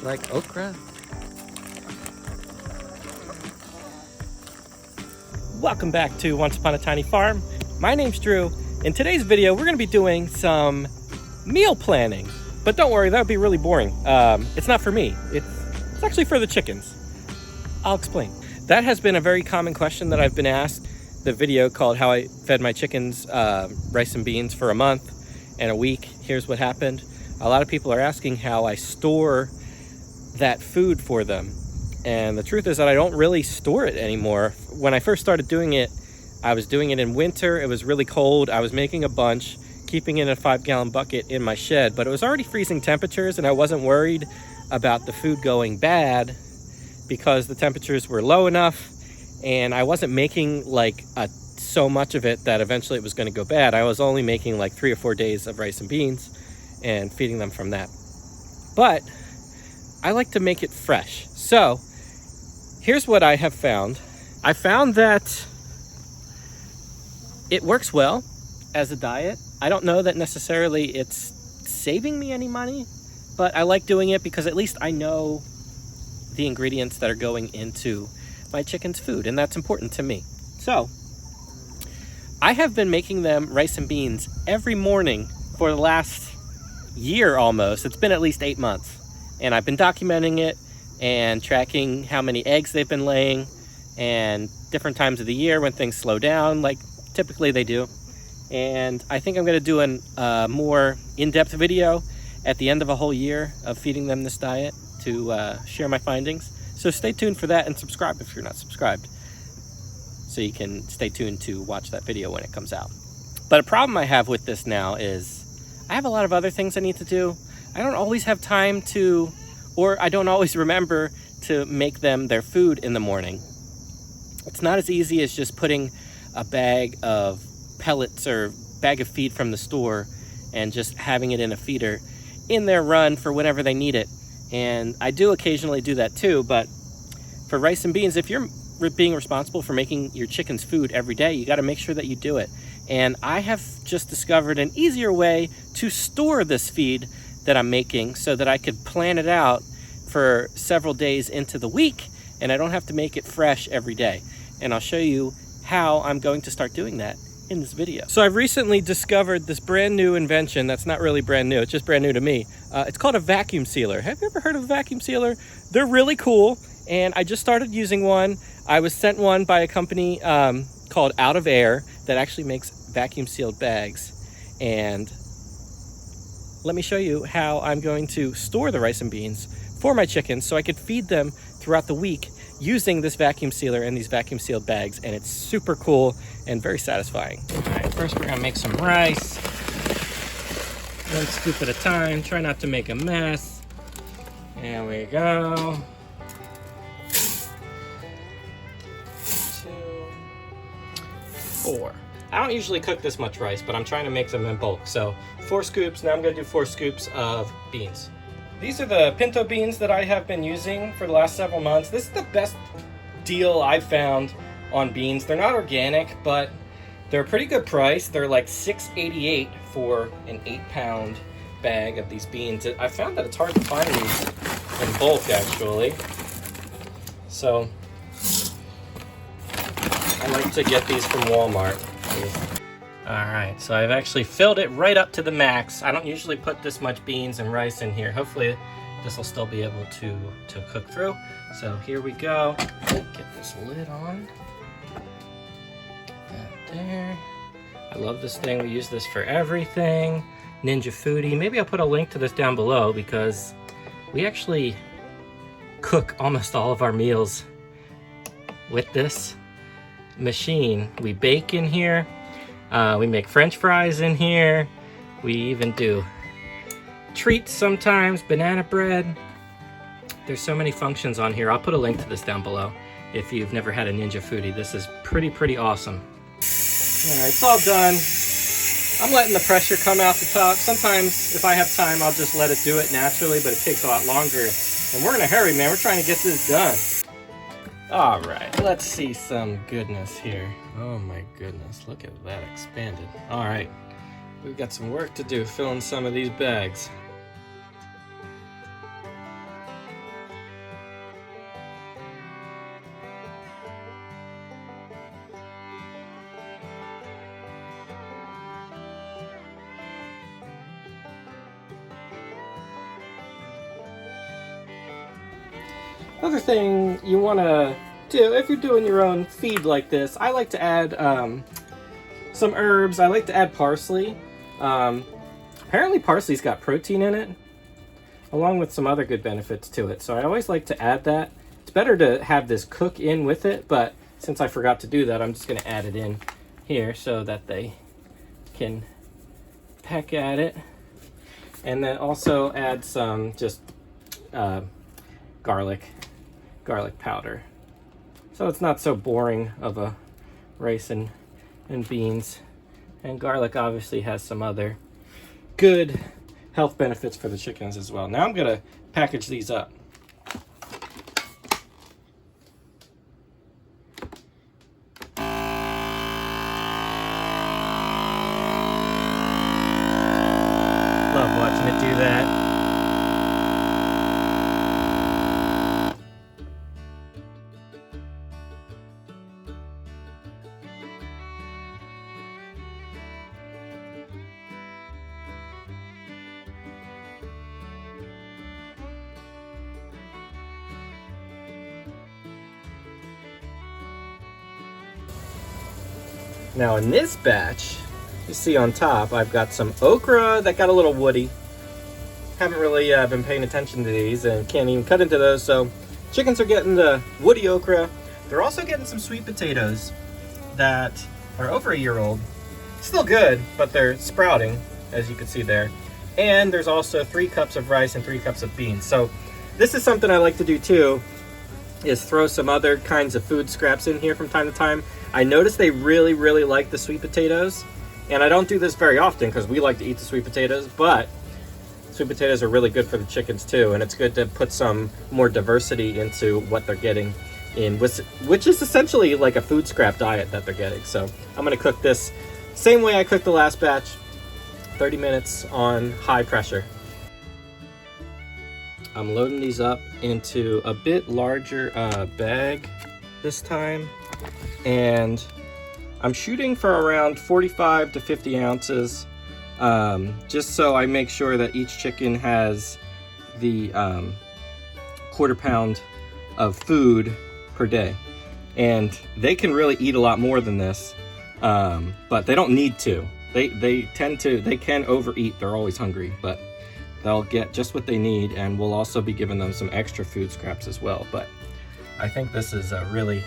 like okra. Welcome back to Once Upon a Tiny Farm. My name's Drew. In today's video, we're going to be doing some meal planning. But don't worry, that would be really boring. It's not for me. It's actually for the chickens. I'll explain. That has been a very common question that I've been asked. The video called How I Fed My Chickens Rice and Beans for a Month and a Week. Here's what happened. A lot of people are asking how I store that food for them. And the truth is that I don't really store it anymore. When I first started doing it, I was doing it in winter. It was really cold. I was making a bunch, keeping it in a 5-gallon bucket in my shed, but it was already freezing temperatures and I wasn't worried about the food going bad because the temperatures were low enough and I wasn't making like so much of it that eventually it was going to go bad. I was only making like 3 or 4 days of rice and beans and feeding them from that. But I like to make it fresh. So here's what I have found. I found that it works well as a diet. I don't know that necessarily it's saving me any money, but I like doing it because at least I know the ingredients that are going into my chicken's food, and that's important to me. So I have been making them rice and beans every morning for the last year almost. It's been at least 8 months, and I've been documenting it and tracking how many eggs they've been laying and different times of the year when things slow down, like typically they do. And I think I'm going to do a more in-depth video at the end of a whole year of feeding them this diet to share my findings. So stay tuned for that and subscribe if you're not subscribed, so you can stay tuned to watch that video when it comes out. But a problem I have with this now is I have a lot of other things I need to do. I don't always have time to, or I don't always remember to make them their food in the morning. It's not as easy as just putting a bag of pellets or bag of feed from the store and just having it in a feeder in their run for whenever they need it. And I do occasionally do that too, but for rice and beans, if you're being responsible for making your chicken's food every day, you got to make sure that you do it. And I have just discovered an easier way to store this feed that I'm making so that I could plan it out for several days into the week and I don't have to make it fresh every day. And I'll show you how I'm going to start doing that in this video. So I've recently discovered this brand new invention that's not really brand new, it's just brand new to me. It's called a vacuum sealer. Have you ever heard of a vacuum sealer? They're really cool, and I just started using one. I was sent one by a company called Out of Air that actually makes vacuum sealed bags. And let me show you how I'm going to store the rice and beans for my chickens so I could feed them throughout the week using this vacuum sealer and these vacuum sealed bags, and it's super cool and very satisfying. All right, first we're gonna make some rice. 1 scoop at a time, try not to make a mess. There we go. 2, 4. I don't usually cook this much rice, but I'm trying to make them in bulk. So 4 scoops, now I'm gonna do 4 scoops of beans. These are the pinto beans that I have been using for the last several months. This is the best deal I've found on beans. They're not organic, but they're a pretty good price. They're like $6.88 for an 8-pound bag of these beans. I found that it's hard to find these in bulk, actually. So I like to get these from Walmart. All right, so I've actually filled it right up to the max. I don't usually put this much beans and rice in here. Hopefully this will still be able to cook through. So here we go. Get this lid on. That there. I love this thing. We use this for everything. Ninja Foodie. Maybe I'll put a link to this down below because we actually cook almost all of our meals with this machine. We bake in here. We make French fries in here. We even do treats sometimes, banana bread. There's so many functions on here. I'll put a link to this down below if you've never had a Ninja Foodie. This is pretty awesome. All right, it's all done. I'm letting the pressure come out the top. Sometimes if I have time, I'll just let it do it naturally, but it takes a lot longer. And we're in a hurry, man. We're trying to get this done. All right, let's see some goodness here. Oh my goodness, look at that expanded. All right, we've got some work to do filling some of these bags. Other thing you want to do if you're doing your own feed like this, I like to add some herbs. I like to add parsley. Apparently parsley's got protein in it, along with some other good benefits to it. So I always like to add that. It's better to have this cook in with it, but since I forgot to do that, I'm just going to add it in here so that they can peck at it. And then also add some just garlic powder. So it's not so boring of a rice and beans. And garlic obviously has some other good health benefits for the chickens as well. Now I'm gonna package these up. Love watching it do that. Now in this batch, you see on top, I've got some okra that got a little woody. Haven't really been paying attention to these and can't even cut into those, so chickens are getting the woody okra. They're also getting some sweet potatoes that are over a year old. Still good, but they're sprouting, as you can see there. And there's also 3 cups of rice and 3 cups of beans. So this is something I like to do too, is throw some other kinds of food scraps in here from time to time. I notice they really, really like the sweet potatoes. And I don't do this very often because we like to eat the sweet potatoes, but sweet potatoes are really good for the chickens too. And it's good to put some more diversity into what they're getting in, which is essentially like a food scrap diet that they're getting. So I'm gonna cook this same way I cooked the last batch, 30 minutes on high pressure. I'm loading these up into a bit larger bag this time, and I'm shooting for around 45 to 50 ounces, just so I make sure that each chicken has the quarter pound of food per day. And they can really eat a lot more than this, but they don't need to. They can overeat. They're always hungry, but they'll get just what they need, and we'll also be giving them some extra food scraps as well. But I think this is a really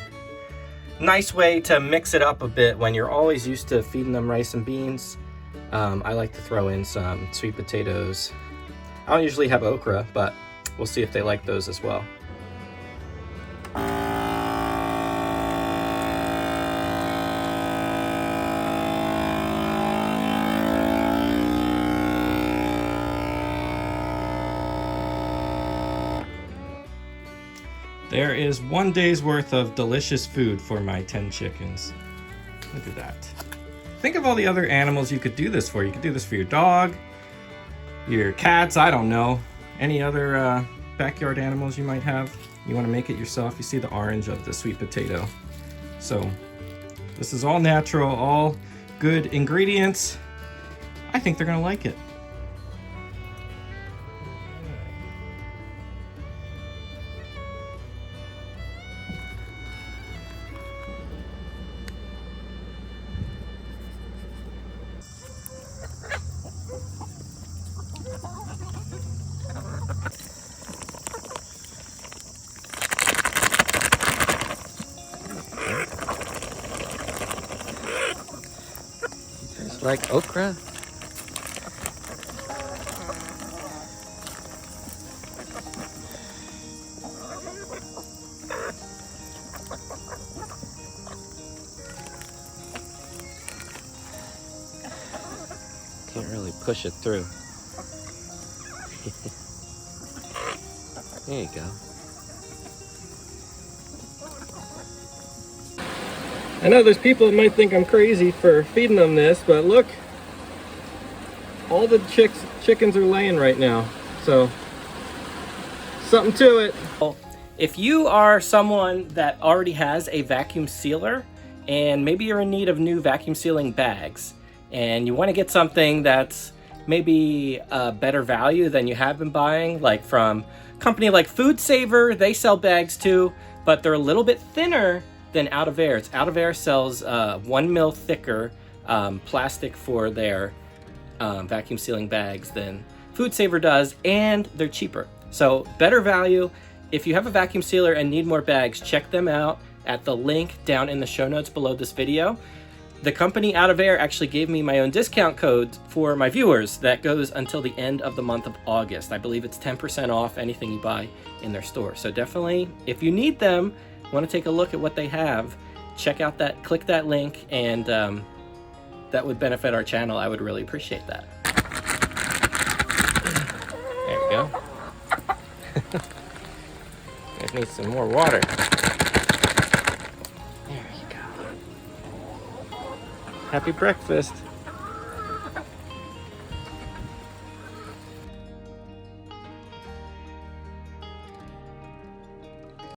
nice way to mix it up a bit when you're always used to feeding them rice and beans. I like to throw in some sweet potatoes. I don't usually have okra, but we'll see if they like those as well. There is 1 day's worth of delicious food for my 10 chickens. Look at that. Think of all the other animals you could do this for. You could do this for your dog, your cats, I don't know. Any other backyard animals you might have. You want to make it yourself. You see the orange of the sweet potato. So this is all natural, all good ingredients. I think they're gonna like it. Like okra? Can't really push it through. There you go. I know there's people that might think I'm crazy for feeding them this, but look, all the chickens are laying right now, so something to it. If you are someone that already has a vacuum sealer and maybe you're in need of new vacuum sealing bags and you want to get something that's maybe a better value than you have been buying, like from company like Food Saver, they sell bags too, but they're a little bit thinner than Out of Air's. Out of Air sells 1 mil thicker plastic for their vacuum sealing bags than Food Saver does, and they're cheaper. So better value. If you have a vacuum sealer and need more bags, check them out at the link down in the show notes below this video. The company Out of Air actually gave me my own discount code for my viewers that goes until the end of the month of August. I believe it's 10% off anything you buy in their store. So definitely, if you need them, want to take a look at what they have, check out that, click that link, and that would benefit our channel. I would really appreciate that. There we go. I need some more water. There you go. Happy breakfast.